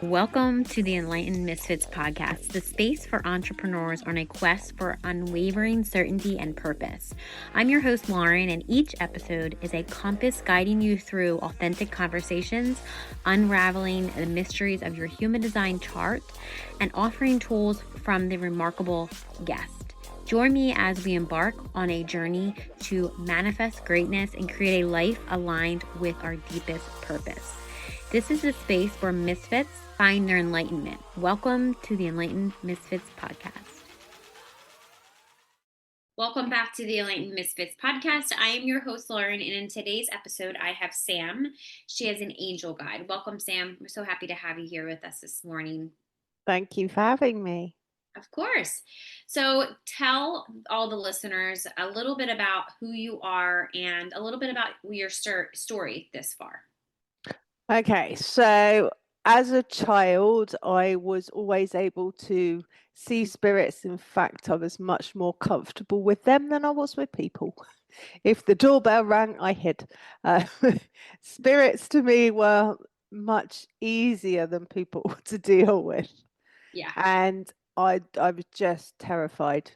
Welcome to the Enlightened Misfits podcast, the space for entrepreneurs on a quest for unwavering certainty and purpose. I'm your host, Lauren, and each episode is a compass guiding you through authentic conversations, unraveling the mysteries of your human design chart, and offering tools from the remarkable guest. Join me as we embark on a journey to manifest greatness and create a life aligned with our deepest purpose. This is the space where misfits find their enlightenment. Welcome to the Enlightened Misfits podcast. Welcome back to the Enlightened Misfits podcast. I am your host, Lauren, and in today's episode, I have Sam. She is an angel guide. Welcome, Sam. We're so happy to have you here with us this morning. Thank you for having me. Of course. So tell all the listeners a little bit about who you are and a little bit about your story this far. Okay, so as a child, I was always able to see spirits. In fact, I was much more comfortable with them than I was with people. If the doorbell rang, I hid. Spirits to me were much easier than people to deal with. Yeah. And I was just terrified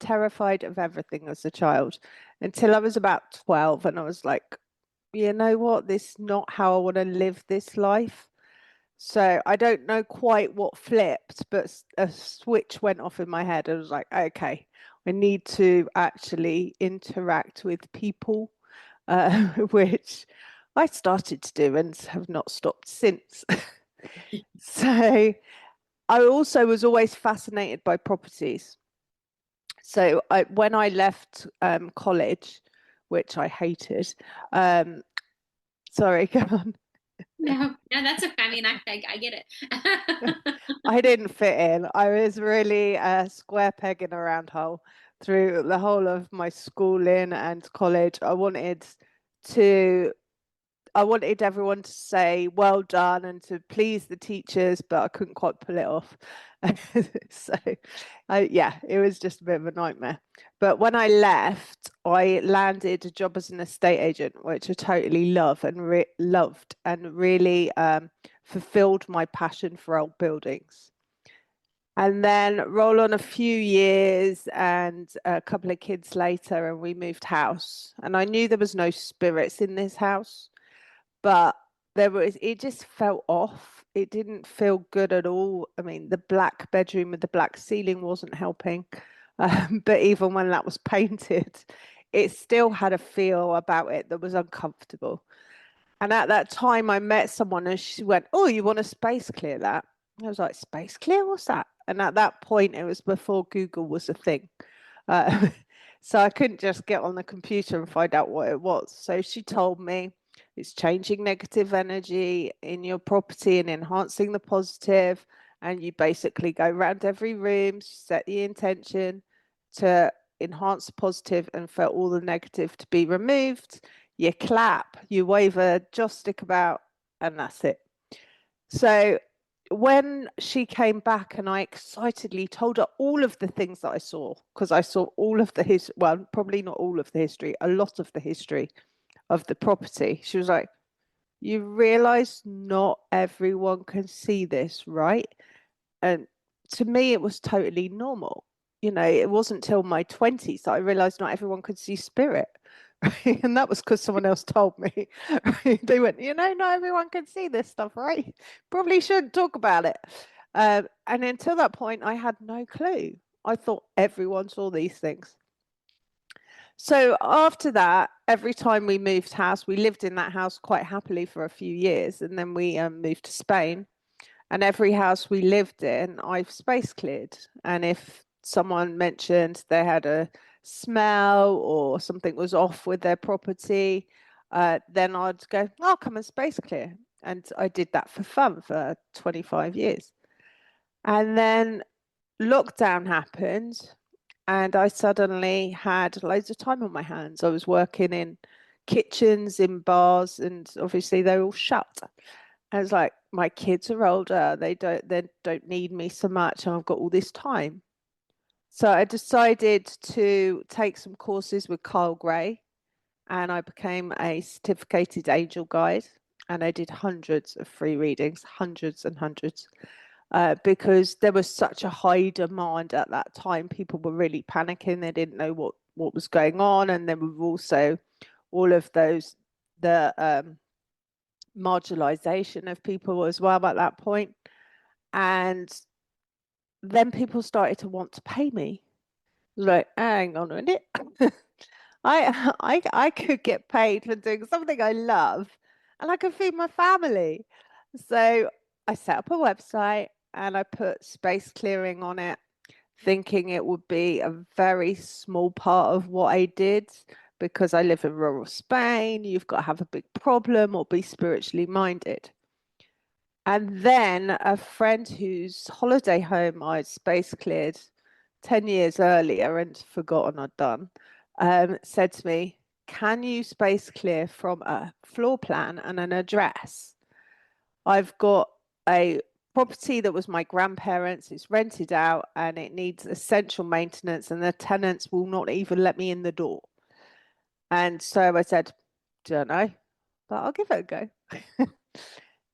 of everything as a child until I was about 12, and I was like, you know what, this is not how I want to live this life. So I don't know quite what flipped, but a switch went off in my head. I was like, okay, I need to actually interact with people, which I started to do and have not stopped since. So I also was always fascinated by properties. So when I left college, which I hated, sorry, go on. No, that's okay. I mean, I get it. I didn't fit in. I was really a square peg in a round hole through the whole of my schooling and college. I wanted everyone to say well done and to please the teachers, but I couldn't quite pull it off. So, yeah, it was just a bit of a nightmare. But when I left, I landed a job as an estate agent, which I totally loved and really fulfilled my passion for old buildings. And then roll on a few years and a couple of kids later, and we moved house. And I knew there was no spirits in this house, but it just felt off. It didn't feel good at all. I mean, the black bedroom with the black ceiling wasn't helping. But even when that was painted, it still had a feel about it that was uncomfortable. And at that time, I met someone and she went, "Oh, you want to space clear that?" I was like, "Space clear? What's that?" And at that point, it was before Google was a thing. So I couldn't just get on the computer and find out what it was. So she told me it's changing negative energy in your property and enhancing the positive. And you basically go around every room, set the intention to enhance the positive and for all the negative to be removed. You clap, you wave a joss stick about, and that's it. So when she came back and I excitedly told her all of the things that I saw, because I saw all of the history, well, probably not all of the history, a lot of the history of the property, she was like, "You realize not everyone can see this, right?" And to me, it was totally normal. You know, it wasn't till my 20s that I realized not everyone could see spirit. Right? And that was because someone else told me. Right? They went, not everyone can see this stuff, right? Probably shouldn't talk about it. And until that point, I had no clue. I thought everyone saw these things. So after that, every time we moved house, we lived in that house quite happily for a few years. And then we moved to Spain. And every house we lived in, I've space cleared. And if someone mentioned they had a smell or something was off with their property, then I'd go, "I'll come and space clear." And I did that for fun for 25 years. And then lockdown happened, and I suddenly had loads of time on my hands. I was working in kitchens, in bars, and obviously they're all shut. I was like, my kids are older, they don't need me so much, and I've got all this time. So I decided to take some courses with Kyle Gray, and I became a certificated angel guide. and I did hundreds of free readings, hundreds and hundreds, because there was such a high demand at that time. People were really panicking. They didn't know what was going on. And then we've also all of those, the marginalization of people as well at that point. And then people started to want to pay me. Like, hang on a minute. I could get paid for doing something I love and I could feed my family. So I set up a website and I put space clearing on it, thinking it would be a very small part of what I did because I live in rural Spain. You've got to have a big problem or be spiritually minded. And then a friend whose holiday home I'd space cleared 10 years earlier and forgotten I'd done, said to me, can you space clear from a floor plan and an address? I've got a property that was my grandparents', it's rented out and it needs essential maintenance and the tenants will not even let me in the door. And so I said, don't know, but I'll give it a go.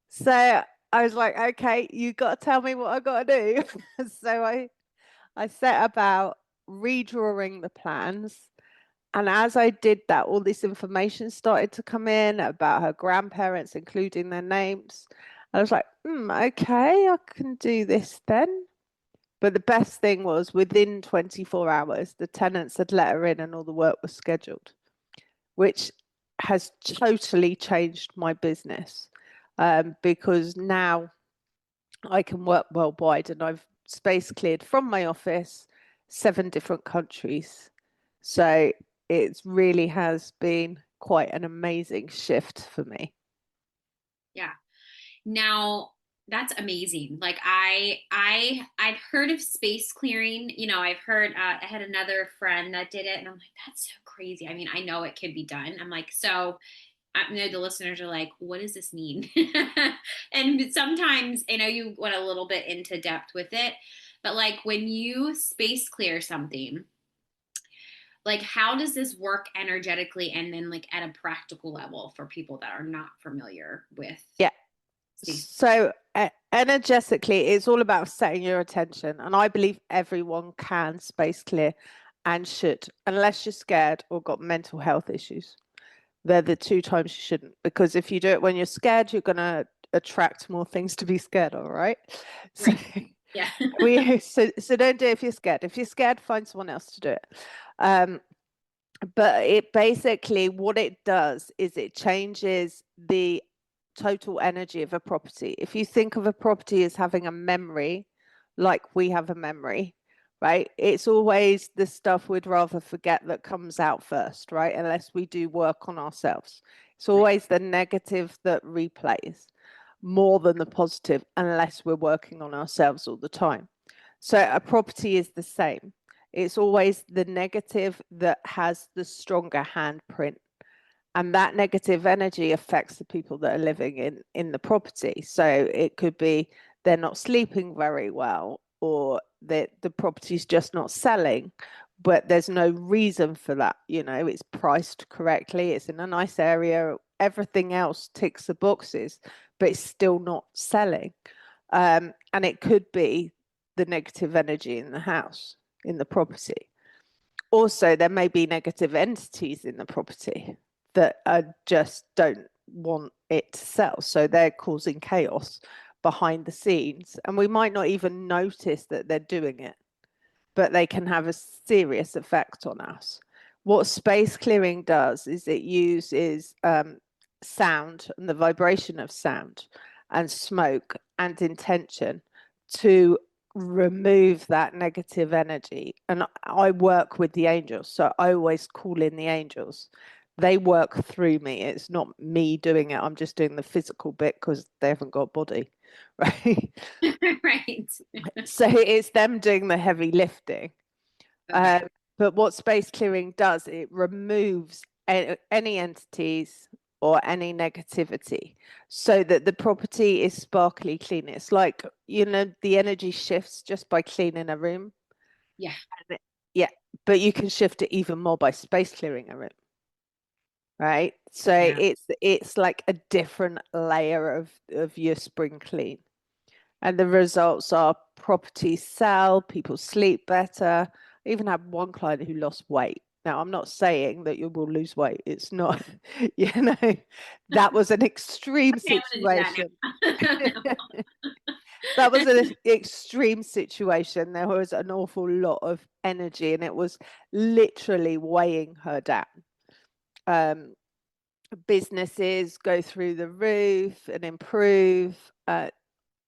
So I was like, okay, you got to tell me what I got to do. So I set about redrawing the plans. And as I did that, all this information started to come in about her grandparents, including their names. I was like, okay, I can do this then. But the best thing was within 24 hours, the tenants had let her in and all the work was scheduled, which has totally changed my business, because now I can work worldwide and I've space cleared from my office 7 different countries. So it really has been quite an amazing shift for me. Yeah. Now that's amazing. Like I've heard of space clearing. I've heard I had another friend that did it, and I'm like, that's so crazy. I mean, I know it could be done. I'm like, so I know the listeners are like, what does this mean? And sometimes I know you went a little bit into depth with it, but like when you space clear something, like how does this work energetically and then like at a practical level for people that are not familiar with Yeah. space? So energetically, it's all about setting your attention. And I believe everyone can space clear and should, unless you're scared or got mental health issues. They're the 2 times you shouldn't, because if you do it when you're scared, you're going to attract more things to be scared of, right? So Right. Yeah. so don't do it if you're scared. If you're scared, find someone else to do it. But it basically, what it does is it changes the total energy of a property. If you think of a property as having a memory, like we have a memory, right? It's always the stuff we'd rather forget that comes out first, right? Unless we do work on ourselves. It's always the negative that replays more than the positive, unless we're working on ourselves all the time. So a property is the same. It's always the negative that has the stronger handprint. And that negative energy affects the people that are living in the property. So it could be they're not sleeping very well, or the property's just not selling, but there's no reason for that. It's priced correctly, it's in a nice area, everything else ticks the boxes, but it's still not selling. And it could be the negative energy in the house, in the property. Also, there may be negative entities in the property that just don't want it to sell. So they're causing chaos behind the scenes. And we might not even notice that they're doing it, but they can have a serious effect on us. What space clearing does is it uses sound and the vibration of sound and smoke and intention to remove that negative energy. And I work with the angels, so I always call in the angels. They work through me. It's not me doing it. I'm just doing the physical bit because they haven't got a body, right? Right. So it's them doing the heavy lifting. Okay. But what space clearing does, it removes any entities or any negativity so that the property is sparkly clean. It's like, the energy shifts just by cleaning a room. Yeah. Yeah, but you can shift it even more by space clearing a room. right? So Yeah. it's like a different layer of your spring clean. And the results are properties sell, people sleep better. I even had one client who lost weight. Now, I'm not saying that you will lose weight. It's not, you know, that was an extreme Okay, I'm gonna do that situation. now. That was an extreme situation. There was an awful lot of energy and it was literally weighing her down. Um, Businesses go through the roof and improve.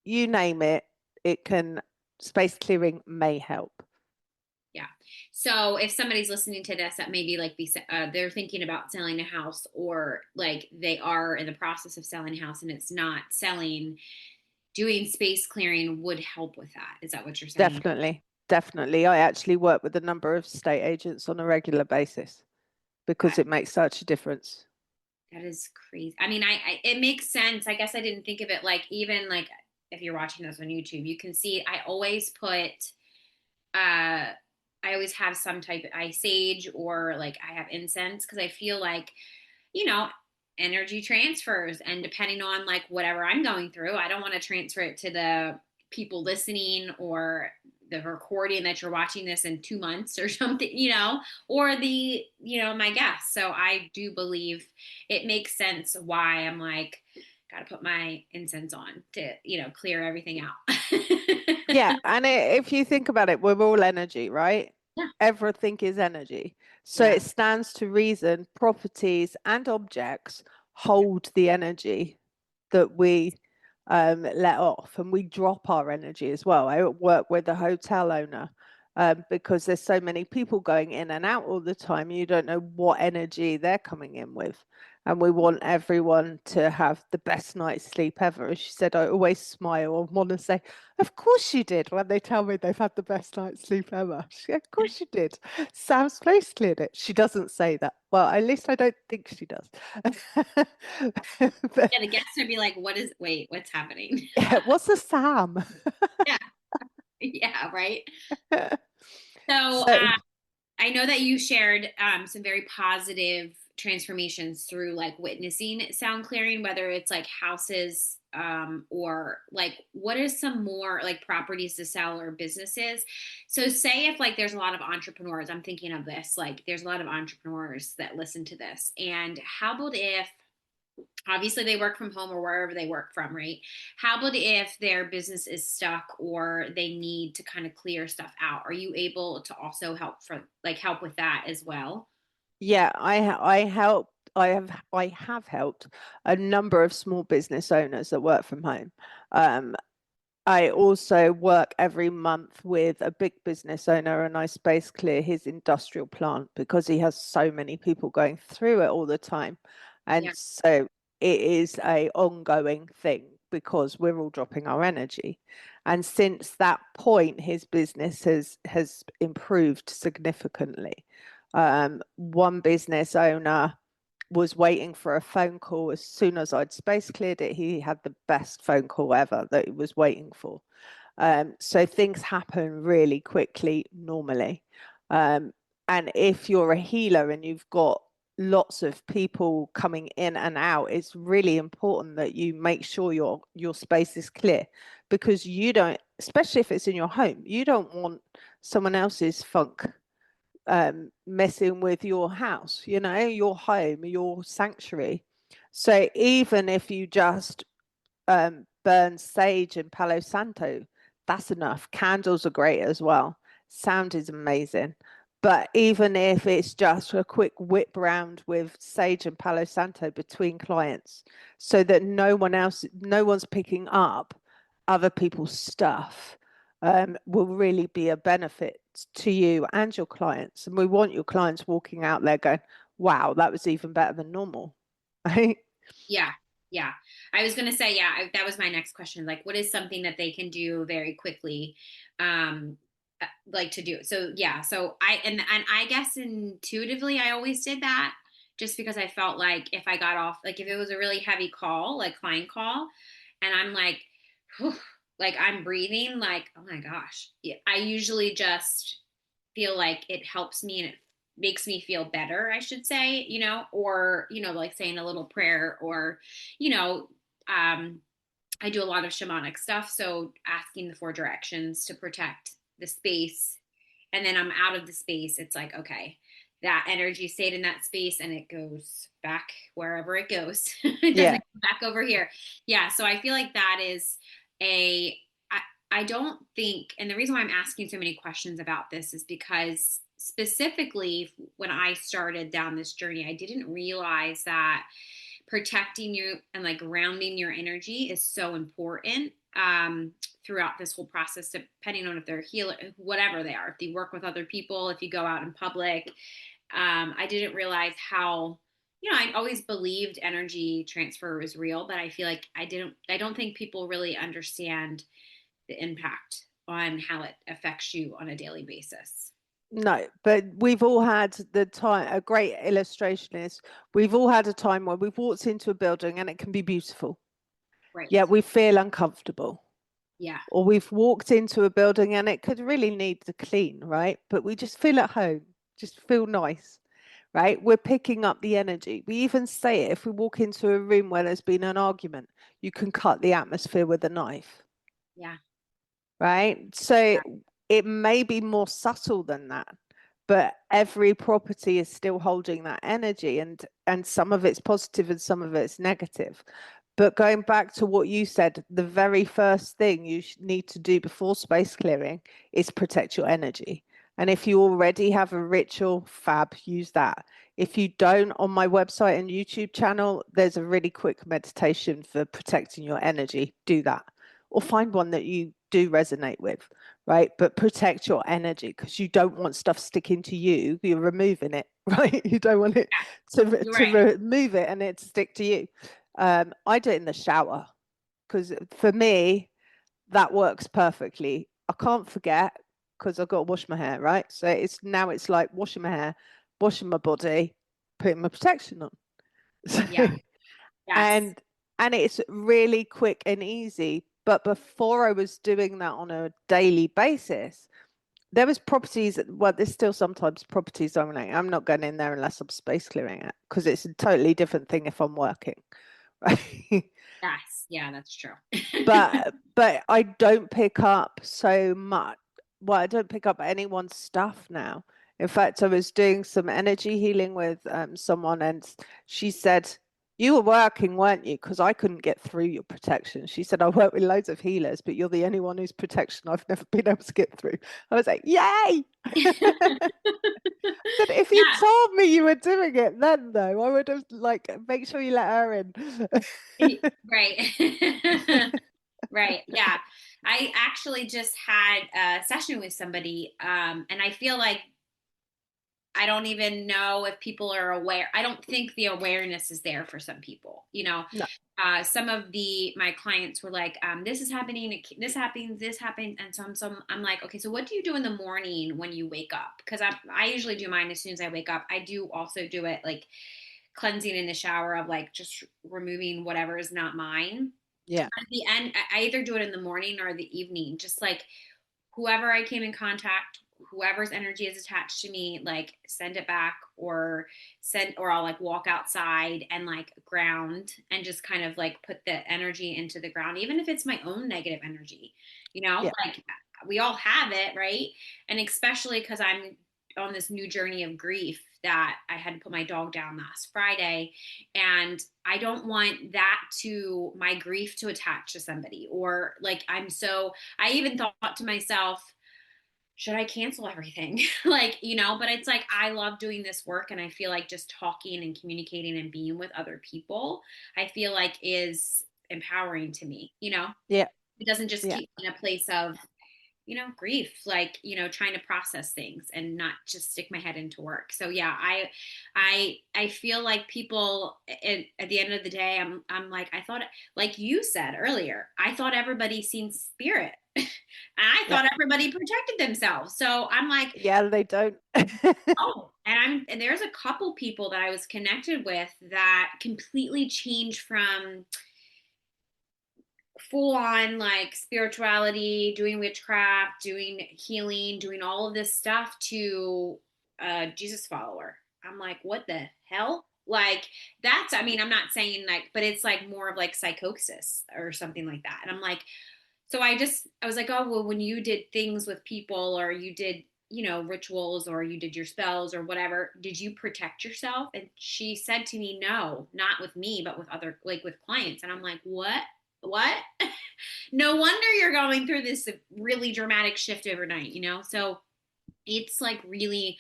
You name it, it can, space clearing may help. Yeah. So if somebody's listening to this that maybe like they're thinking about selling a house, or like they are in the process of selling a house and it's not selling, doing space clearing would help with that. Is that what you're saying? Definitely. Definitely. I actually work with a number of estate agents on a regular basis because That it makes such a difference. that is crazy. I mean, I it makes sense. I guess I didn't think of it like, even like if you're watching this on YouTube, you can see I always put I always have some type of, I sage, or like I have incense, because I feel like, you know, energy transfers, and depending on like whatever I'm going through, I don't want to transfer it to the people listening, or the recording that you're watching this in 2 months or something, or the, my guests. So I do believe it makes sense why I'm like, got to put my incense on to, clear everything out. Yeah. And if you think about it, we're all energy, right? Yeah. Everything is energy. So Yeah. it stands to reason properties and objects hold the energy that we let off, and we drop our energy as well. I work with a hotel owner because there's so many people going in and out all the time. You don't know what energy they're coming in with. And we want everyone to have the best night's sleep ever. As she said, I always smile and want to say, of course you did, when they tell me they've had the best night's sleep ever. She said, of course you did. Sam's place cleared it. She doesn't say that. Well, at least I don't think she does. But Yeah, the guests would be like, wait, what's happening? yeah, what's a Sam? Yeah. Yeah, right. So So I know that you shared some very positive transformations through like witnessing sound clearing, whether it's like houses, or like what is some more like properties to sell or businesses. So say if like there's a lot of entrepreneurs, I'm thinking of this, like there's a lot of entrepreneurs that listen to this, and how about if, obviously they work from home or wherever they work from, right? How about if their business is stuck or they need to kind of clear stuff out? Are you able to also help with that as well? yeah, I have helped a number of small business owners that work from home. Um, I also work every month with a big business owner, and I space clear his industrial plant because he has so many people going through it all the time. Yeah. And so it is a ongoing thing because we're all dropping our energy. And since that point, his business has improved significantly. One business owner was waiting for a phone call. As soon as I'd space cleared it, he had the best phone call ever that he was waiting for. So things happen really quickly normally. Um, and if you're a healer and you've got lots of people coming in and out, it's really important that you make sure your space is clear, because you don't, especially if it's in your home, you don't want someone else's funk messing with your house, your home, your sanctuary. So even if you just burn sage and Palo Santo, that's enough. Candles are great as well. Sound is amazing. But even if it's just a quick whip round with sage and Palo Santo between clients, so that no one's picking up other people's stuff, will really be a benefit to you and your clients. And we want your clients walking out there going, wow, that was even better than normal. Right? Yeah. Yeah. I was going to say, yeah, that was my next question. Like, what is something that they can do very quickly? Like to do. So, yeah. So and I guess intuitively, I always did that, just because I felt like if I got off, like if it was a really heavy call, like client call, and I'm like, whew, like I'm breathing, like, oh my gosh. Yeah, I usually just feel like it helps me, and makes me feel better, I should say, or, like saying a little prayer or, you know, um, I do a lot of shamanic stuff. So asking the four directions to protect the space. And then I'm out of the space. It's like, okay, that energy stayed in that space and it goes back wherever it goes. It doesn't Yeah. come back over here. Yeah. So I feel like that is a, I, I don't think, and the reason why I'm asking so many questions about this is because specifically when I started down this journey, I didn't realize that protecting you and like grounding your energy is so important throughout this whole process, depending on if they're healer, whatever they are, if you work with other people, if you go out in public. I didn't realize how, I always believed energy transfer was real, but I feel like I don't think people really understand the impact on how it affects you on a daily basis. No, but we've all had the time. A great illustration is we've all had a time where we've walked into a building and it can be beautiful, Right. yet we feel uncomfortable. Yeah. Or we've walked into a building and it could really need to clean, right? But we just feel at home, just feel nice, right? We're picking up the energy. We even say it if we walk into a room where there's been an argument, you can cut the atmosphere with a knife, Yeah. right? So it may be more subtle than that, but every property is still holding that energy, and some of it's positive and some of it's negative. But going back to what you said, the very first thing you need to do before space clearing is protect your energy. And if you already have a ritual, fab, use that. If you don't, on my website and YouTube channel, there's a really quick meditation for protecting your energy. Do that. Or find one that you do resonate with, right? But protect your energy because you don't want stuff sticking to you. You're removing it, right? You don't want it You're to right. remove it and it to stick to you. I do it in the shower because for me, that works perfectly. I can't forget because I've got to wash my hair, right? So it's like washing my hair, washing my body, putting my protection on. So, Yeah. Yes. and and it's really quick and easy. But before I was doing that on a daily basis, there was properties. Well, there's still sometimes properties I'm like, I'm not going in there unless I'm space clearing it because it's a totally different thing if I'm working, right? Yes. Yeah, that's true. but I don't pick up so much. Well, I don't pick up anyone's stuff now. In fact, I was doing some energy healing with someone, and she said, "You were working, weren't you? Because I couldn't get through your protection." She said, "I work with loads of healers, but you're the only one whose protection I've never been able to get through." I was like, "Yay!" But if you Yeah. told me you were doing it then, though, I would have like make sure you let her in. Right. Right. Yeah. I actually just had a session with somebody, and I feel like I don't even know if people are aware. I don't think the awareness is there for some people. No, Some of my clients were like, "This is happening. This happens. This happens." And I'm like, "Okay, so what do you do in the morning when you wake up?" Because I usually do mine as soon as I wake up. I do also do it like cleansing in the shower of like just removing whatever is not mine. yeah, At the end, I either do it in the morning or the evening, just like whoever I came in contact, whoever's energy is attached to me, like send it back or I'll like walk outside and like ground and just kind of like put the energy into the ground, even if it's my own negative energy, yeah, like we all have it, right? And especially because I'm on this new journey of grief that I had to put my dog down last Friday. And I don't want that my grief to attach to somebody or like I even thought to myself, should I cancel everything? Like, but it's like I love doing this work and I feel like just talking and communicating and being with other people, I feel like is empowering to me. yeah, It doesn't just yeah. keep me in a place of, grief, like, trying to process things and not just stick my head into work. So yeah, I feel like people at the end of the day, I'm like, I thought, like you said earlier, I thought everybody seen spirit. And I Yeah. thought everybody protected themselves. So I'm like, Yeah, they don't. oh, and there's a couple people that I was connected with that completely changed from full on like spirituality, doing witchcraft, doing healing, doing all of this stuff to a Jesus follower. I'm like, what the hell? Like that's, I mean, I'm not saying like, but it's like more of like psychosis or something like that. And I'm like, so I was like, oh, well, when you did things with people or you did, rituals or you did your spells or whatever, did you protect yourself? And she said to me, no, not with me, but with other, like with clients. And I'm like, what? What? No wonder you're going through this really dramatic shift overnight. So it's like really,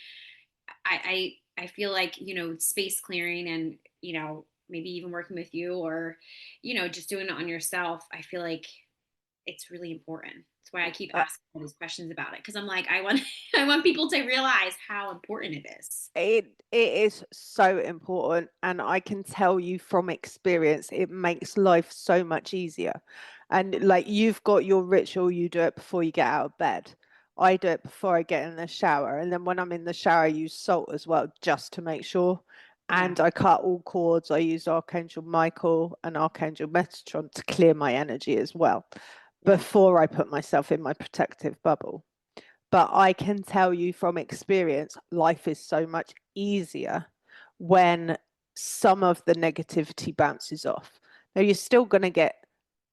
I feel like, space clearing and, maybe even working with you or, just doing it on yourself. I feel like it's really important. That's why I keep Uh, asking all these questions about it. Cause I'm like, I want, I want people to realize how important it is. it is so important, and I can tell you from experience, it makes life so much easier. And like you've got your ritual, you do it before you get out of bed. I do it before I get in the shower, and then when I'm in the shower, I use salt as well, just to make sure. Yeah. And I cut all cords. I use Archangel Michael and Archangel Metatron to clear my energy as well Yeah. before I put myself in my protective bubble. But I can tell you from experience, life is so much easier when some of the negativity bounces off. Now, you're still going to get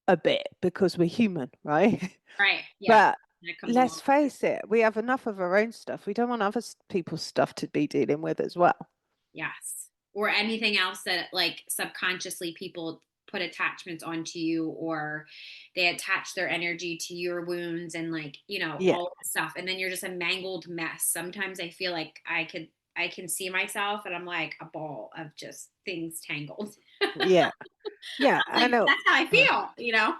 a bit because we're human, right? Right. Yeah. But That comes let's along. face it, we have enough of our own stuff. We don't want other people's stuff to be dealing with as well. Yes. Or anything else that like subconsciously people put attachments onto you or they attach their energy to your wounds and like, Yeah, all this stuff. And then you're just a mangled mess. Sometimes I feel like I can see myself and I'm like a ball of just things tangled. yeah, yeah. I'm I like, know. that's how I feel.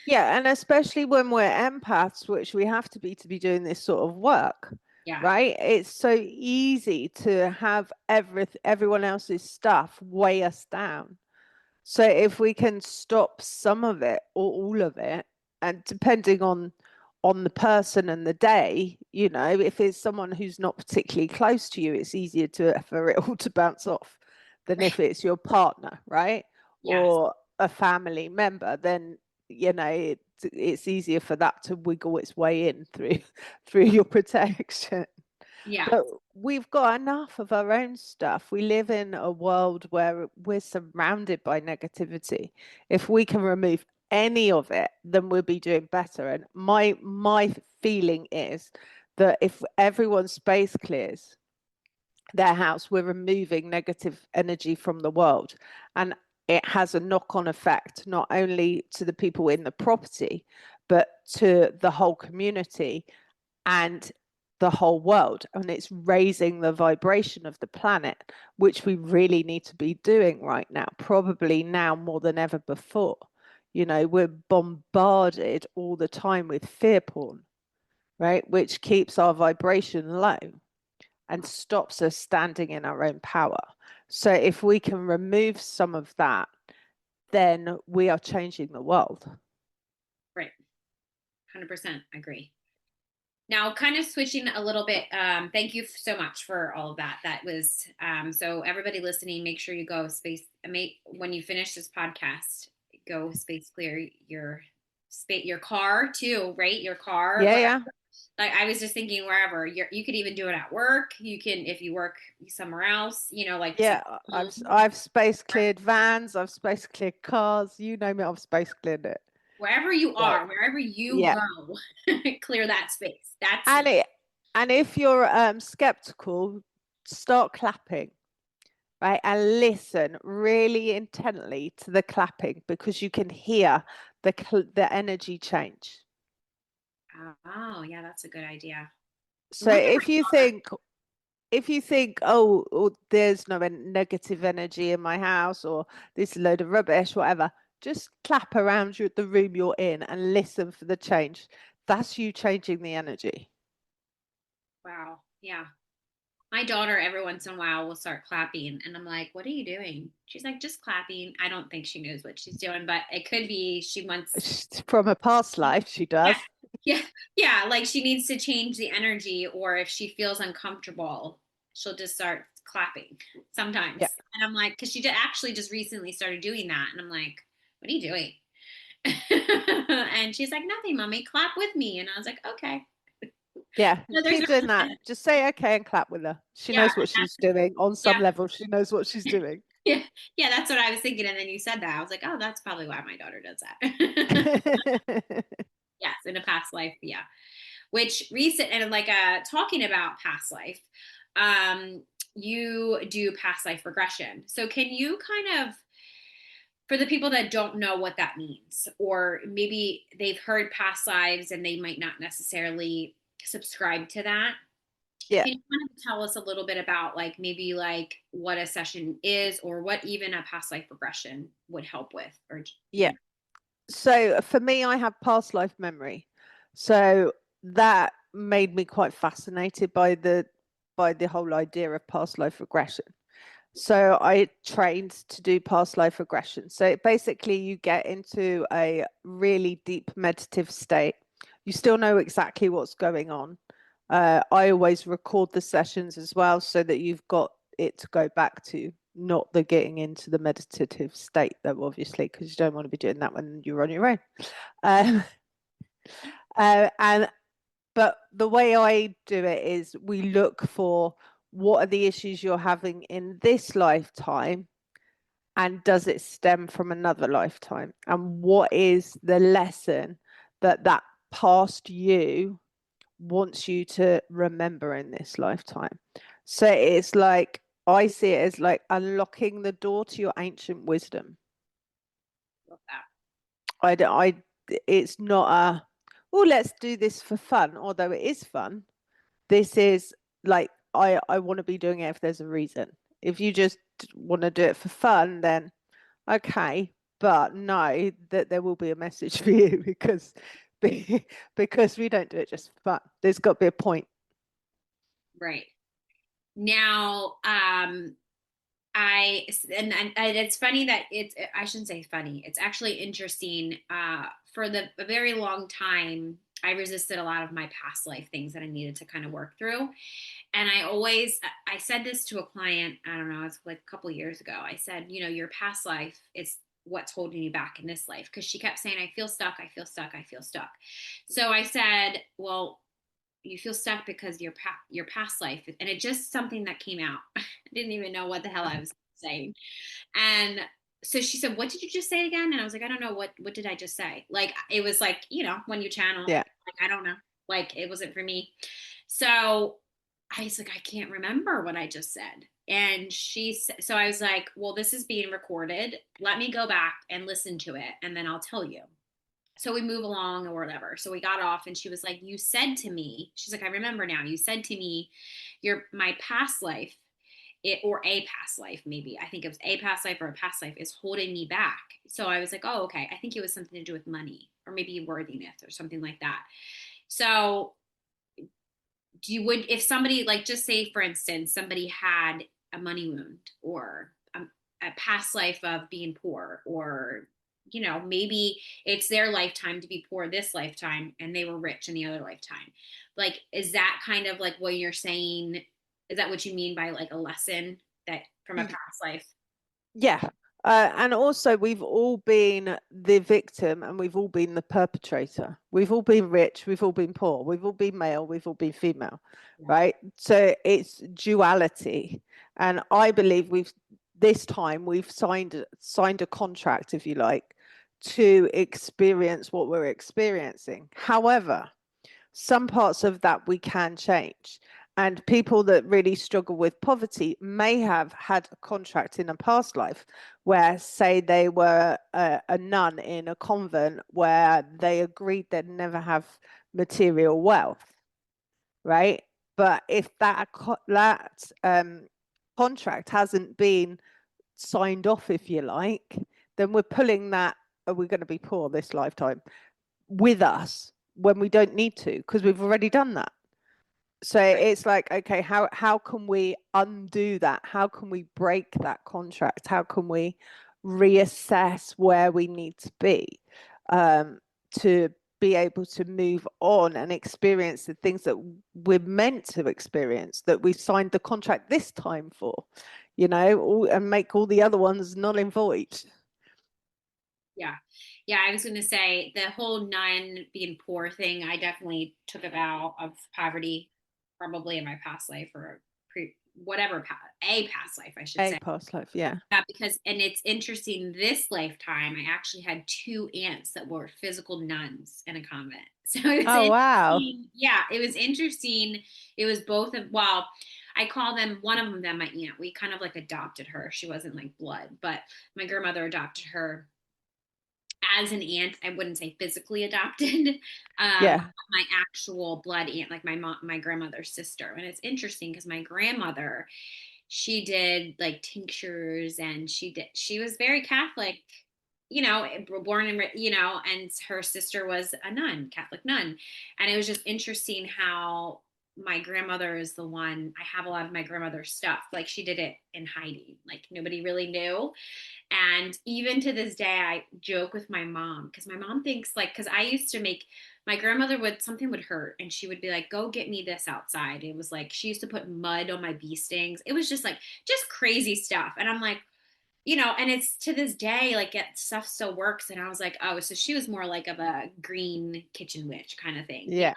Yeah, and especially when we're empaths, which we have to be doing this sort of work, Yeah. right? It's so easy to have everyone else's stuff weigh us down. So if we can stop some of it or all of it, and depending on the person and the day, if it's someone who's not particularly close to you, it's easier for it all to bounce off than if it's your partner, right? Yes. Or a family member, then it's easier for that to wiggle its way in through through your protection. Yeah. But we've got enough of our own stuff. We live in a world where we're surrounded by negativity. If we can remove any of it, then we'll be doing better. And my feeling is that if everyone's space clears their house, we're removing negative energy from the world. And it has a knock-on effect, not only to the people in the property, but to the whole community and the whole world. And it's raising the vibration of the planet, which we really need to be doing right now, probably now more than ever before. We're bombarded all the time with fear porn, right? Which keeps our vibration low and stops us standing in our own power. So if we can remove some of that, then we are changing the world. Right. 100% agree. Now, kind of switching a little bit, thank you so much for all of that. That was so everybody listening, make sure you go space. When you finish this podcast, go space clear your car too, right? Your car, Yeah, whatever. yeah. Like I was just thinking, wherever you could even do it at work. You can if you work somewhere else, like some Yeah, I've space cleared vans, I've space cleared cars, you name it, I've space cleared it. wherever you So are, wherever you yeah, go, clear that space. That's and it and if you're skeptical, start clapping, right? And listen really intently to the clapping because you can hear the energy change. oh yeah, that's a good idea. So Look at if you think, oh, there's no negative energy in my house or this load of rubbish, whatever, just clap around the room you're in and listen for the change. That's you changing the energy. wow, yeah. My daughter, every once in a while, will start clapping, and I'm like, "What are you doing?" She's like, "Just clapping." I don't think she knows what she's doing, but it could be she wants, From a past life, she yeah, does. yeah, yeah. Like she needs to change the energy, or if she feels uncomfortable, she'll just start clapping Yeah. sometimes. And I'm like, because she actually just recently started doing that, and I'm like, "What are you doing?" And she's like, "Nothing, mommy. Clap with me." And I was like, "Okay." Yeah, So there's keep doing that. Just say okay and clap with her. She yeah, knows what she's doing. On yeah, some level, she knows what she's doing. yeah, yeah. That's what I was thinking, and then you said that I was like, oh, that's probably why my daughter does that. Yes, in a past life, yeah. Which recent and like talking about past life, um, you do past life regression. So can you kind of, for the people that don't know what that means, or maybe they've heard past lives and they might not necessarily subscribe to that, Yeah, can you kind of tell us a little bit about like maybe like what a session is or what even a past life regression would help with or yeah. So for me, I have past life memory. So that made me quite fascinated by the whole idea of past life regression. So I trained to do past life regression. So basically you get into a really deep meditative state. You still know exactly what's going on. I always record the sessions as well so that you've got it to go back to, not the getting into the meditative state though, obviously, because you don't want to be doing that when you're on your own. Um, and but the way I do it is we look for what are the issues you're having in this lifetime, and does it stem from another lifetime? And what is the lesson that that past you wants you to remember in this lifetime? So it's like, I see it as like unlocking the door to your ancient wisdom. I, it's not a, oh, let's do this for fun, although it is fun. This is like, I want to be doing it if there's a reason. If you just want to do it for fun, then okay, but know that there will be a message for you because we don't do it just for fun. There's got to be a point. right now. And it's funny that I shouldn't say funny. It's actually interesting. For a very long time, I resisted a lot of my past life things that I needed to kind of work through. And I said this to a client, I don't know, it's like a couple of years ago. I said, your past life is what's holding you back in this life. Cause she kept saying, I feel stuck. I feel stuck. I feel stuck. So I said, well, you feel stuck because your past life, and it just something that came out. I didn't even know what the hell I was saying. And so she said, what did you just say again? And I was like, I don't know. What did I just say? Like, it was like, when you channel, Yeah. like, I don't know, like it wasn't for me. So I was like, I can't remember what I just said. And so I was like, well, this is being recorded. Let me go back and listen to it. And then I'll tell you. So we move along or whatever. So we got off and she was like, you said to me, she's like, I remember now, you said to me, my past life, or a past life, maybe. I think it was a past life or a past life is holding me back. So I was like, oh, okay. I think it was something to do with money or maybe worthiness or something like that. So if somebody, like, just say, for instance, somebody had a money wound or a past life of being poor, or maybe it's their lifetime to be poor this lifetime and they were rich in the other lifetime, like, is that kind of like what you're saying? Is that what you mean by like a lesson that from a past life? Yeah. And also, we've all been the victim and we've all been the perpetrator. We've all been rich, we've all been poor, we've all been male, we've all been female, Yeah. right? So it's duality. And I believe this time we've signed a contract, if you like, to experience what we're experiencing. However, some parts of that we can change. And people that really struggle with poverty may have had a contract in a past life where, say, they were a nun in a convent where they agreed they'd never have material wealth, right? But if that contract hasn't been signed off, if you like, then we're pulling that, are we going to be poor this lifetime, with us when we don't need to, because we've already done that. So it's like, okay, how can we undo that? How can we break that contract? How can we reassess where we need to be, to be able to move on and experience the things that we're meant to experience, that we signed the contract this time for, and make all the other ones null and void. Yeah. Yeah, I was going to say the whole nun being poor thing, I definitely took a vow of poverty probably in my past life or whatever, a past life, I should A say. past life, yeah. Yeah, because, and it's interesting, this lifetime, I actually had two aunts that were physical nuns in a convent. So it was Oh, wow. interesting. Yeah, it was interesting. It was both of, well, I call them, one of them my aunt. We kind of like adopted her. She wasn't like blood, but my grandmother adopted her as an aunt. I wouldn't say physically adopted. Yeah. My actual blood aunt, like my mom, my grandmother's sister. And it's interesting because my grandmother, she did like tinctures, and she was very Catholic, you know, born in, you know, and her sister was a nun, Catholic nun. And it was just interesting how my grandmother is the one, I have a lot of my grandmother's stuff. Like she did it in hiding, like nobody really knew. And even to this day, I joke with my mom because my mom thinks like, because I used to make, my grandmother would, something would hurt and she would be like, go get me this outside. It was like, she used to put mud on my bee stings. It was just like, just crazy stuff. And I'm like, you know, and it's to this day, like it stuff still works. And I was like, oh, so she was more like of a green kitchen witch kind of thing, you Yeah. know?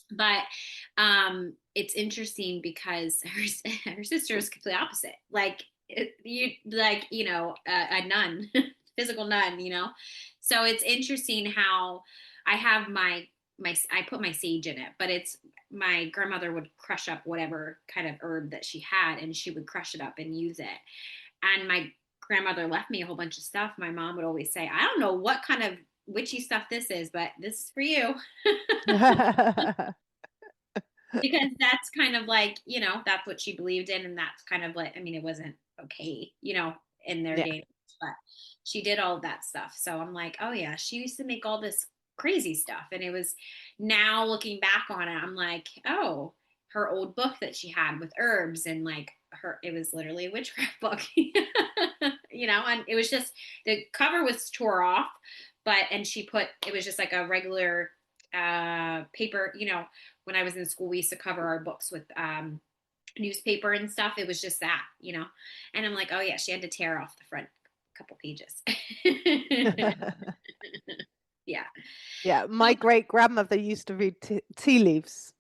But it's interesting because her sister is completely opposite. Like you like, you know, a nun, physical nun, you know. So it's interesting how I have my I put my sage in it, but it's, my grandmother would crush up whatever kind of herb that she had and she would crush it up and use it. And my grandmother left me a whole bunch of stuff. My mom would always say, I don't know what kind of witchy stuff this is, but this is for you. Because that's kind of like, you know, that's what she believed in. And that's kind of like, I mean, it wasn't okay, you know, in their Yeah. day, but she did all of that stuff. So I'm like, oh yeah, she used to make all this crazy stuff. And it was, now looking back on it, I'm like, oh, her old book that she had with herbs and like her, it was literally a witchcraft book, you know, and it was just, the cover was tore off, but, and she put, it was just like a regular paper, you know, when I was in school, we used to cover our books with newspaper and stuff. It was just that, you know. And I'm like, oh yeah, she had to tear off the front couple pages. Yeah. Yeah. My great grandmother used to read tea leaves.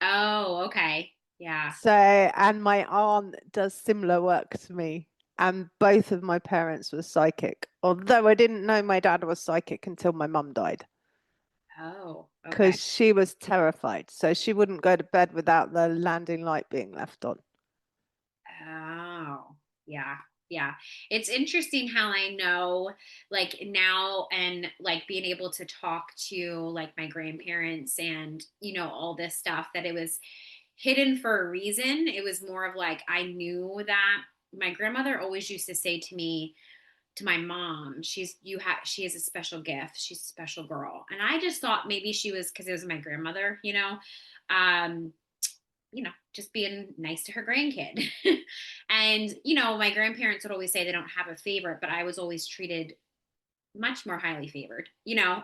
Oh, okay. Yeah. So, and my aunt does similar work to me. And both of my parents were psychic, although I didn't know my dad was psychic until my mum died Oh, okay. because she was terrified. So she wouldn't go to bed without the landing light being left on. Oh, yeah. Yeah. It's interesting how I know like now and like being able to talk to like my grandparents and, you know, all this stuff, that it was hidden for a reason. It was more of like, I knew that my grandmother always used to say to me, to my mom, she has a special gift. She's a special girl. And I just thought maybe she was, because it was my grandmother, um, you know, just being nice to her grandkid. And, you know, my grandparents would always say they don't have a favorite, but I was always treated much more highly favored, you know.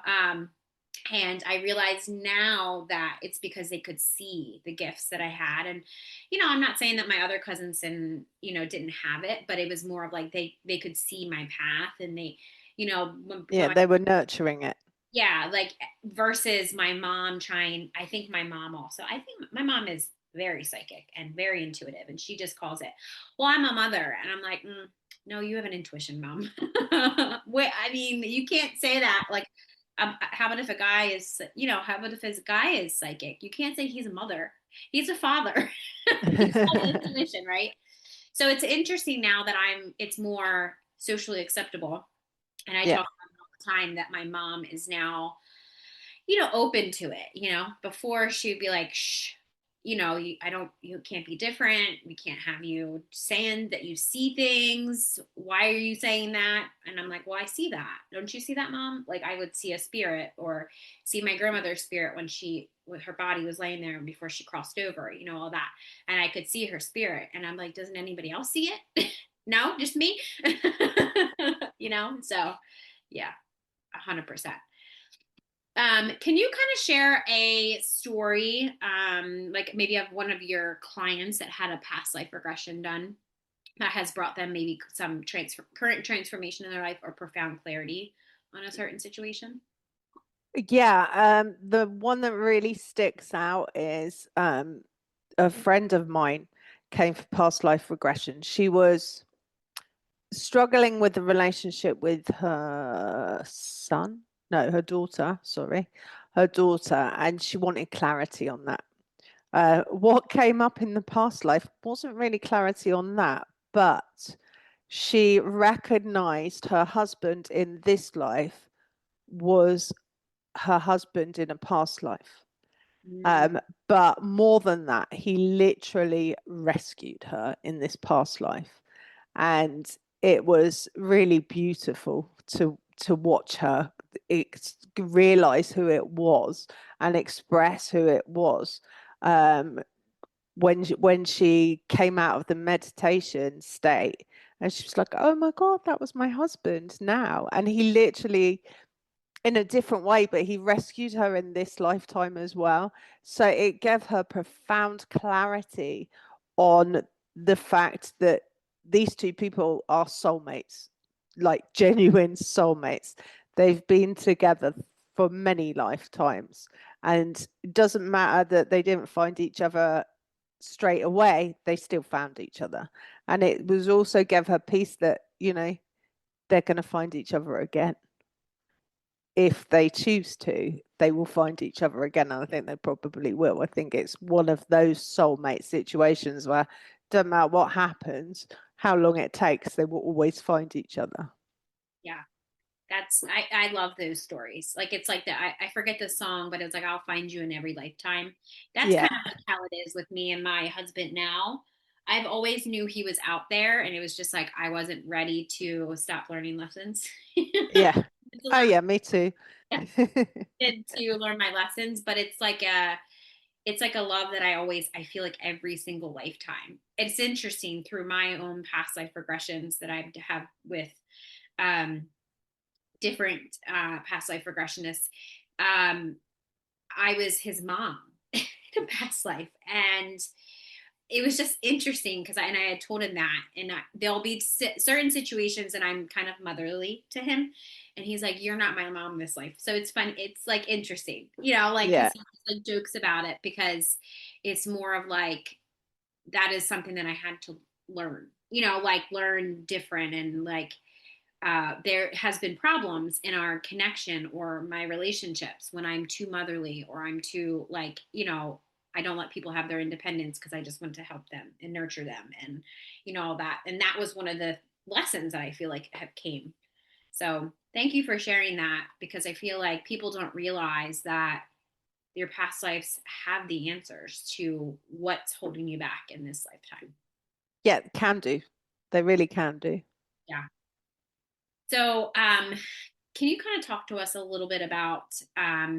And I realize now that it's because they could see the gifts that I had. And, you know, I'm not saying that my other cousins and, you know, didn't have it, but it was more of like they could see my path and they, you know, Yeah, they were nurturing it. yeah, like versus my mom trying, I think my mom also, I think my mom is very psychic and very intuitive, and she just calls it, well, I'm a mother. And I'm like, no, you have an intuition, mom. Wait, I mean, you can't say that. Like, how about if a guy is, you know, how about if his guy is psychic? You can't say he's a mother. He's a father. He's got intuition, right? So it's interesting now that it's more socially acceptable. And I Yeah. talk about it all the time that my mom is now, you know, open to it. You know, before she'd be like, shh, you know, you can't be different. We can't have you saying that you see things. Why are you saying that? And I'm like, well, I see that. Don't you see that, mom? Like I would see a spirit or see my grandmother's spirit when her body was laying there before she crossed over, you know, all that. And I could see her spirit. And I'm like, doesn't anybody else see it? No, just me. You know, so yeah, 100%. Can you kind of share a story, like maybe of one of your clients that had a past life regression done that has brought them maybe some current transformation in their life or profound clarity? on a certain situation? Yeah, the one that really sticks out is a friend of mine came for past life regression. She was struggling with the relationship with her son, no, her daughter, sorry, her daughter, and she wanted clarity on that. What came up in the past life wasn't really clarity on that, but she recognized her husband in this life was her husband in a past life. But more than that, he literally rescued her in this past life. And it was really beautiful to watch her realize who it was and express who it was. When she came out of the meditation state, and she was like, oh my God, that was my husband now. And he literally, in a different way, but he rescued her in this lifetime as well. So it gave her profound clarity on the fact that these two people are soulmates, like genuine soulmates. They've been together for many lifetimes, and it doesn't matter that they didn't find each other straight away, they still found each other. And it was also gave her peace that, they're going to find each other again. If they choose to, they will find each other again. And I think they probably will. I think it's one of those soulmate situations where doesn't matter what happens, how long it takes, they will always find each other. Yeah. I love those stories. Like it's like I forget the song, but it's like I'll find you in every lifetime. That's Yeah. kind of like how it is with me and my husband now. I've always knew he was out there, and it was just like I wasn't ready to stop learning lessons. Yeah. Oh yeah, me too. To learn my lessons, but it's like a love that I feel like every single lifetime. It's interesting through my own past life regressions that I have with um different past life regressionists. Um, I was his mom in a past life, and it was just interesting because I had told him that, and there'll be certain situations, and I'm kind of motherly to him, and he's like, "You're not my mom in this life," so it's fun. It's like interesting, like Yeah. he like jokes about it because it's more of like that is something that I had to learn, like learn different and like there has been problems in our connection or my relationships when I'm too motherly or I'm too like, I don't let people have their independence because I just want to help them and nurture them and, all that. And that was one of the lessons that I feel like have came. So thank you for sharing that because I feel like people don't realize that your past lives have the answers to what's holding you back in this lifetime. Yeah, can do. They really can do. Yeah. So, can you kind of talk to us a little bit about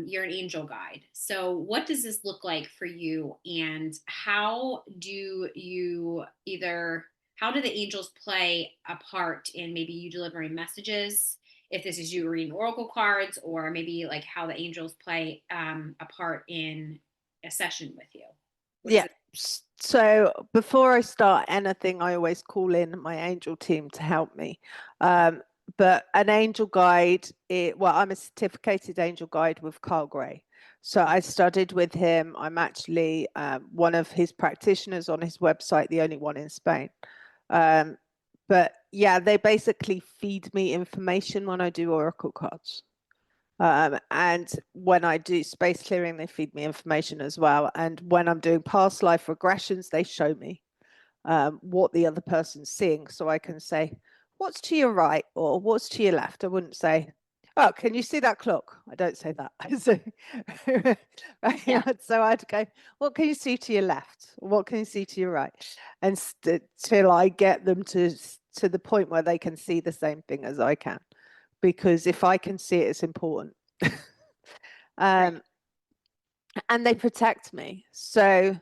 you're an angel guide? So, what does this look like for you, and how do you how do the angels play a part in maybe you delivering messages? If this is you reading oracle cards, or maybe like how the angels play a part in a session with you. What does Yeah. it? So before I start anything, I always call in my angel team to help me. But an angel guide, I'm a certificated angel guide with Carl Gray. So I studied with him. I'm actually one of his practitioners on his website, the only one in Spain. But yeah, they basically feed me information when I do oracle cards. And when I do space clearing, they feed me information as well. And when I'm doing past life regressions, they show me what the other person's seeing. So I can say, what's to your right or what's to your left? I wouldn't say, oh, can you see that clock? I don't say that. So, Yeah. so I'd go, what can you see to your left? What can you see to your right? And till I get them to the point where they can see the same thing as I can. Because if I can see it, it's important. Right. And they protect me. So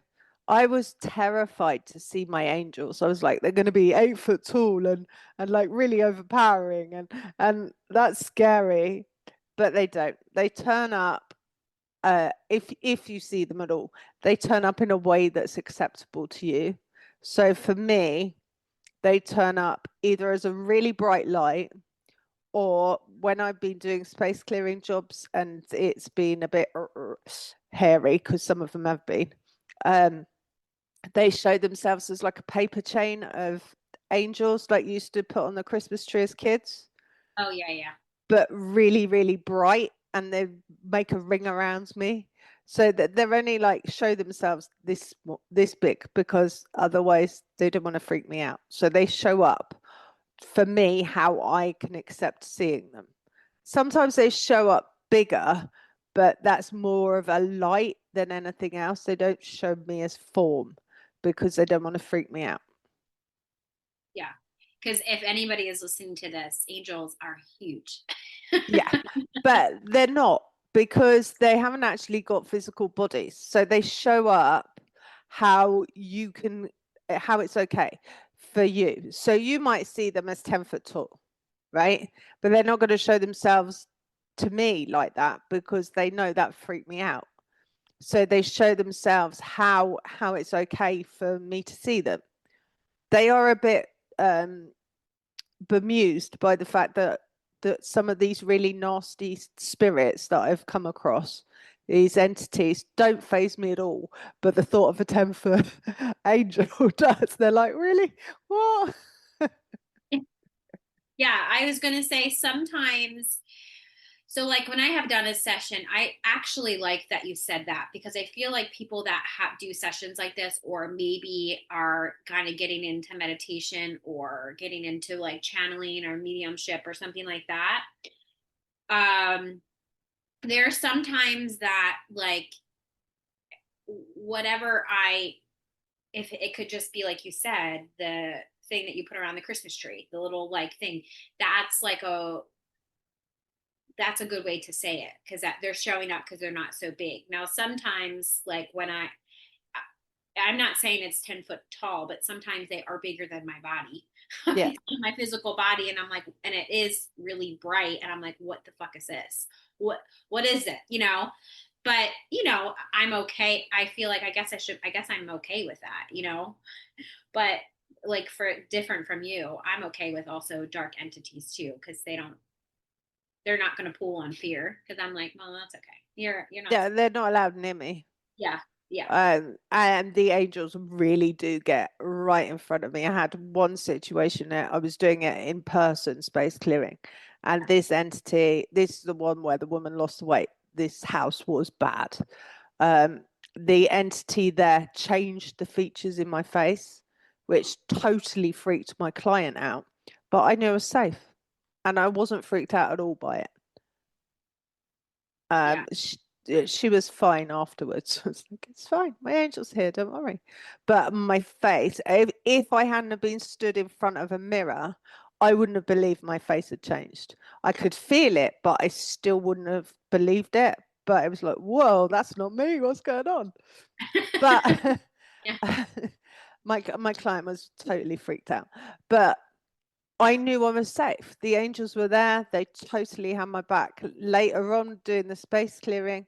I was terrified to see my angels. I was like, they're going to be 8 foot tall and like really overpowering, and that's scary. But they don't. They turn up. If you see them at all, they turn up in a way that's acceptable to you. So for me, they turn up either as a really bright light or when I've been doing space clearing jobs and it's been a bit hairy, because some of them have been, they show themselves as like a paper chain of angels like you used to put on the Christmas tree as kids. Oh, yeah. But really, really bright, and they make a ring around me, so that they're only like show themselves this big, because otherwise they don't want to freak me out. So they show up for me how I can accept seeing them. Sometimes they show up bigger, but that's more of a light than anything else. They don't show me as form because they don't want to freak me out. Yeah. Because if anybody is listening to this, angels are huge. Yeah, but they're not, because they haven't actually got physical bodies. So they show up how you can, how it's okay for you. So you might see them as 10 foot tall, right? But they're not going to show themselves to me like that, because they know that freaked me out. So they show themselves how it's okay for me to see them. They are a bit bemused by the fact that some of these really nasty spirits that I've come across, these entities, don't faze me at all. But the thought of a 10-foot angel does. They're like, really? What? Yeah, I was going to say sometimes. So, like when I have done a session, I actually like that you said that, because I feel like people that do sessions like this, or maybe are kind of getting into meditation or getting into like channeling or mediumship or something like that, there are sometimes that like whatever if it could just be like you said, the thing that you put around the Christmas tree, the little like thing, that's like that's a good way to say it, because that they're showing up because they're not so big. Now sometimes like when I'm not saying it's 10 foot tall, but sometimes they are bigger than my body. Yeah. My physical body, and I'm like, and it is really bright, and I'm like, what the fuck is this? What is it, but I'm okay. I feel like I guess I'm okay with that. But like, for different from you, I'm okay with also dark entities too, because they're not going to pull on fear, because I'm like, well, that's okay. You're not. Yeah, they're not allowed near me. Yeah. Yeah. And the angels really do get right in front of me. I had one situation there, I was doing it in person, space clearing, and this entity, this is the one where the woman lost the weight. This house was bad. The entity there changed the features in my face, which totally freaked my client out. But I knew I was safe, and I wasn't freaked out at all by it. Yeah. She was fine afterwards. I was like, it's fine. My angel's here. Don't worry. But my face, if I hadn't have been stood in front of a mirror, I wouldn't have believed my face had changed. I could feel it, but I still wouldn't have believed it. But it was like, whoa, that's not me. What's going on? But Yeah. my client was totally freaked out. But I knew I was safe. The angels were there. They totally had my back. Later on, doing the space clearing,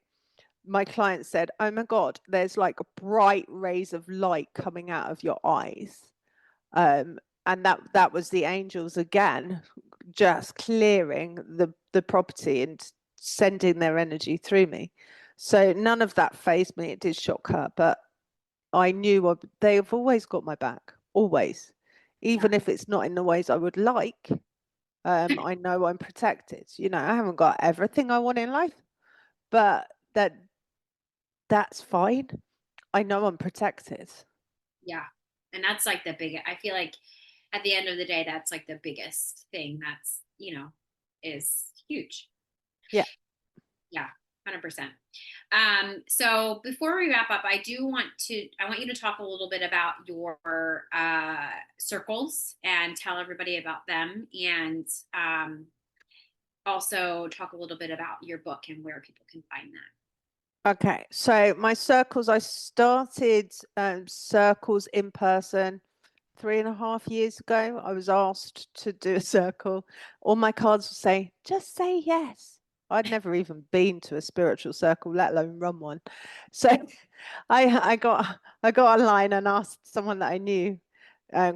my client said, oh my God, there's like bright rays of light coming out of your eyes. And that was the angels again, just clearing the property and sending their energy through me. So none of that fazed me. It did shock her, but I knew they have always got my back, always. Even if it's not in the ways I would like, I know I'm protected. I haven't got everything I want in life, but that's fine. I know I'm protected. Yeah. And that's like the biggest, I feel like at the end of the day, that's like the biggest thing that's, is huge. Yeah. Yeah. 100%. So before we wrap up, I want you to talk a little bit about your circles and tell everybody about them, and also talk a little bit about your book and where people can find that. Okay. So my circles, I started circles in person 3.5 years ago. I was asked to do a circle. All my cards would say, just say yes. I'd never even been to a spiritual circle, let alone run one. So I got online and asked someone that I knew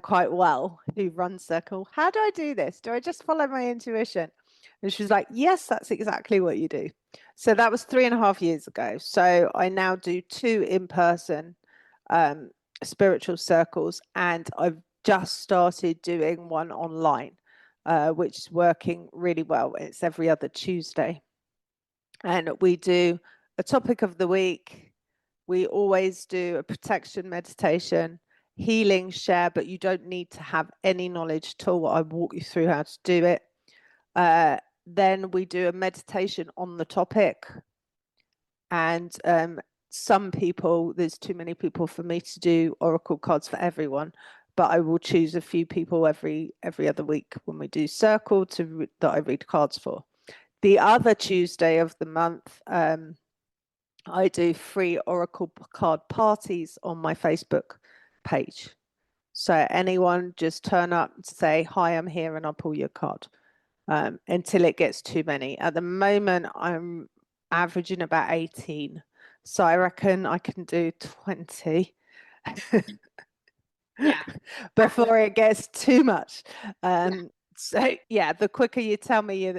quite well who runs circle, how do I do this? Do I just follow my intuition? And she was like, yes, that's exactly what you do. So that was 3.5 years ago. So I now do 2 in-person um, spiritual circles, and I've just started doing one online, which is working really well. It's every other Tuesday. And we do a topic of the week. We always do a protection meditation, healing share, but you don't need to have any knowledge at all. I walk you through how to do it. Then we do a meditation on the topic. And some people, there's too many people for me to do oracle cards for everyone, but I will choose a few people every other week when we do circle that I read cards for. The other Tuesday of the month, I do free oracle card parties on my Facebook page. So anyone just turn up and say, hi, I'm here, and I'll pull your card until it gets too many. At the moment, I'm averaging about 18. So I reckon I can do 20 Yeah. before it gets too much. So yeah, the quicker you tell me,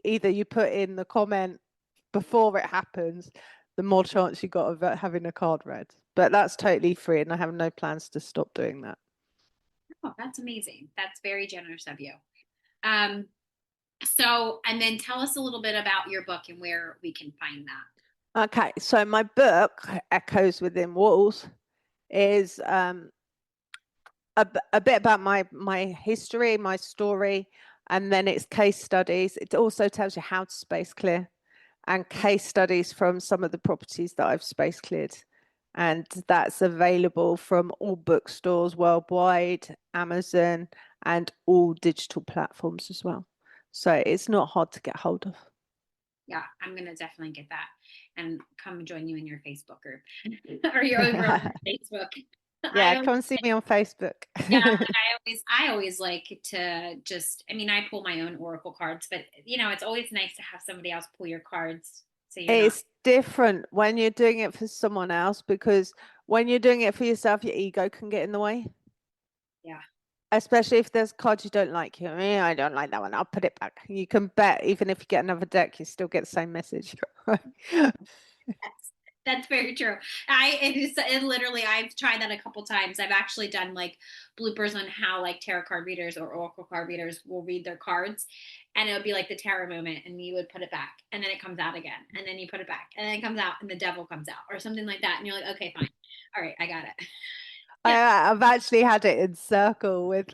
either you put in the comment before it happens, the more chance you got of having a card read. But that's totally free, and I have no plans to stop doing that. Oh, that's amazing. That's very generous of you. Um, so, and then tell us a little bit about your book and where we can find that. Okay, so my book, Echoes Within Walls, is a bit about my history, my story, and then it's case studies. It also tells you how to space clear, and case studies from some of the properties that I've space cleared. And that's available from all bookstores worldwide, Amazon, and all digital platforms as well. So it's not hard to get hold of. Yeah, I'm gonna definitely get that and come join you in your Facebook group or your over on Facebook. Yeah, I always, come and see me on Facebook. yeah, I always like to just, I mean, I pull my own oracle cards, but it's always nice to have somebody else pull your cards so you're not. It's different when you're doing it for someone else, because when you're doing it for yourself, your ego can get in the way. Yeah. Especially if there's cards you don't like. I don't like that one. I'll put it back. You can bet, even if you get another deck, you still get the same message. That's very true. It literally, I've tried that a couple times. I've actually done like bloopers on how like tarot card readers or oracle card readers will read their cards, and it would be like the tarot moment, and you would put it back, and then it comes out again, and then you put it back, and then it comes out, and the devil comes out, or something like that, and you're like, okay, fine, all right, I got it. Yeah, I've actually had it in circle with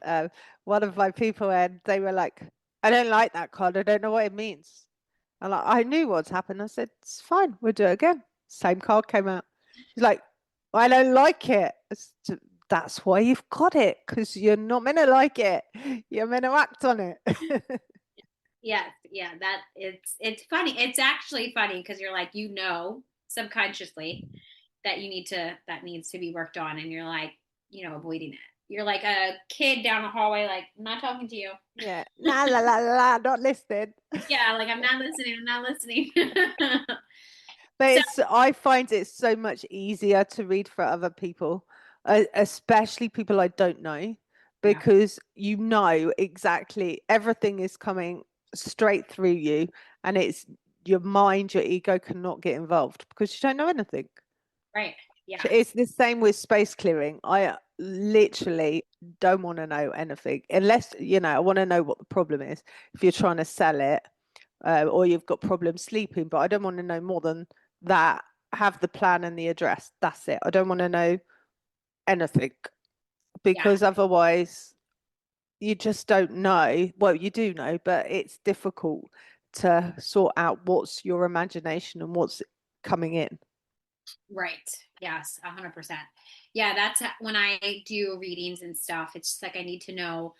one of my people, and they were like, I don't like that card. I don't know what it means. And I knew what's happened. I said, it's fine. We'll do it again. Same card came out. He's like, I don't like it. That's why you've got it, because you're not meant to like it. You're meant to act on it. yes, yeah. That it's funny. It's actually funny because you're like, subconsciously that needs to be worked on, and you're like, avoiding it. You're like a kid down the hallway, like, I'm not talking to you. Yeah. La la la la, not listening. Yeah, like I'm not listening. I'm not listening. But So I find it so much easier to read for other people, especially people I don't know, yeah, because you know exactly everything is coming straight through you, and it's your mind, your ego cannot get involved because you don't know anything. right. Yeah, It's the same with space clearing. I literally don't want to know anything unless, I want to know what the problem is. If you're trying to sell it, or you've got problems sleeping, but I don't want to know more than that. Have the plan and the address. That's it. I don't want to know anything, yeah, because otherwise you just don't know. Well, you do know, but it's difficult to sort out what's your imagination and what's coming in. right. Yes, 100%. Yeah, that's when I do readings and stuff. It's just like I need to know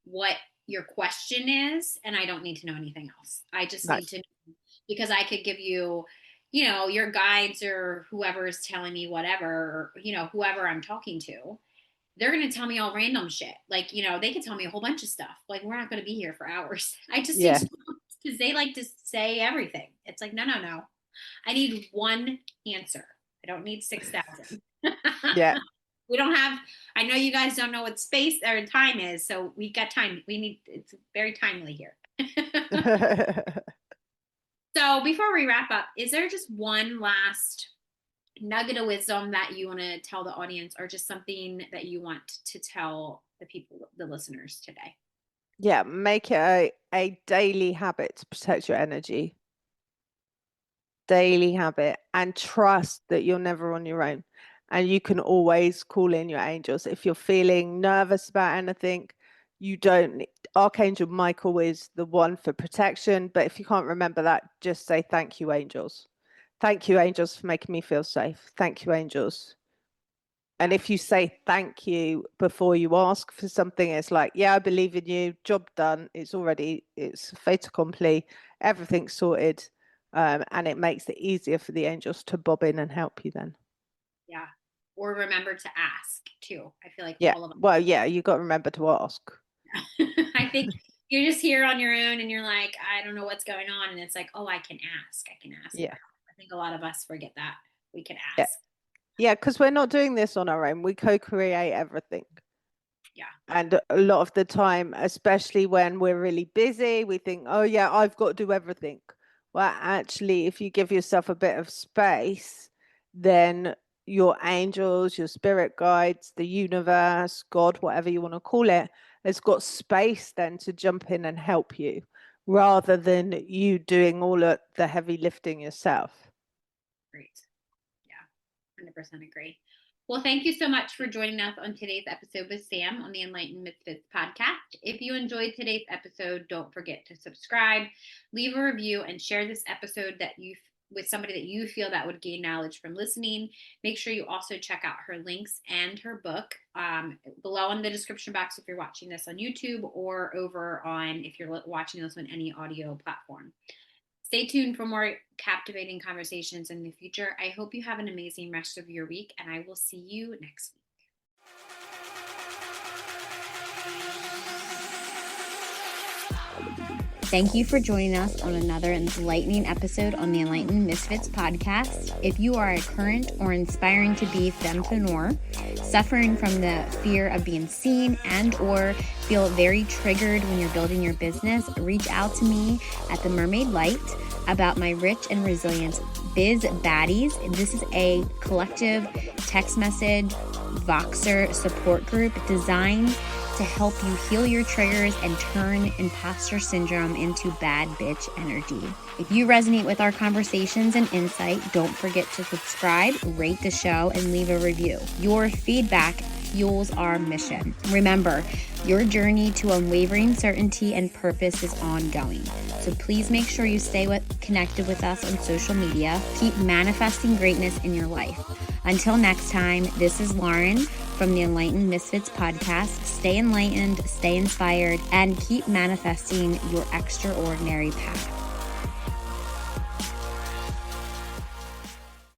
what your question is, and I don't need to know anything else. I just No. need to because I could give you, your guides or whoever is telling me whatever, or, whoever I'm talking to, they're going to tell me all random shit. Like, they could tell me a whole bunch of stuff. Like, we're not going to be here for hours. I just need Yeah. to, because they like to say everything. It's like, no, no, no. I need one answer. I don't need 6,000. Yeah. We don't have, I know you guys don't know what space or time is. So we got time. It's very timely here. So before we wrap up, is there just one last nugget of wisdom that you want to tell the audience, or just something that you want to tell the people, the listeners today? Yeah, make it a daily habit to protect your energy. Daily habit, and trust that you're never on your own. And you can always call in your angels. If you're feeling nervous about anything, you don't. Archangel Michael is the one for protection. But if you can't remember that, just say thank you, angels. Thank you, angels, for making me feel safe. Thank you, angels. And if you say thank you before you ask for something, it's like, yeah, I believe in you. Job done. It's fait accompli. Everything's sorted. And it makes it easier for the angels to bob in and help you then. Yeah. Or remember to ask too. I feel like Yeah. all of us. Well, yeah, you got to remember to ask. I think you're just here on your own and you're like, I don't know what's going on. And it's like, oh, I can ask. I can ask. Yeah. I think a lot of us forget that we can Yeah. ask. Yeah, because we're not doing this on our own. We co-create everything. Yeah. And a lot of the time, especially when we're really busy, we think, oh, yeah, I've got to do everything. Well, actually, if you give yourself a bit of space, then your angels, your spirit guides, the universe, God, whatever you want to call it, has got space then to jump in and help you rather than you doing all of the heavy lifting yourself. Great. Yeah. 100% agree. Well, thank you so much for joining us on today's episode with Sam on the Enlightened Misfits podcast. If you enjoyed today's episode, don't forget to subscribe, leave a review, and share this episode with somebody that you feel that would gain knowledge from listening. Make sure you also check out her links and her book below in the description box if you're watching this on YouTube, or over on if you're watching this on any audio platform. Stay tuned for more captivating conversations in the future. I hope you have an amazing rest of your week, and I will see you next week. Thank you for joining us on another enlightening episode on the Enlightened Misfits podcast. If you are a current or inspiring to be fempreneur, suffering from the fear of being seen and or feel very triggered when you're building your business, reach out to me at The Mermaid Light about my Rich and Resilient Biz Baddies. This is a collective text message Voxer support group designed to help you heal your triggers and turn imposter syndrome into bad bitch energy. If you resonate with our conversations and insight, don't forget to subscribe, rate the show, and leave a review. Your feedback fuels our mission. Remember, your journey to unwavering certainty and purpose is ongoing. So please make sure you stay connected with us on social media. Keep manifesting greatness in your life. Until next time, this is Lauren from the Enlightened Misfits podcast. Stay enlightened, stay inspired, and keep manifesting your extraordinary path.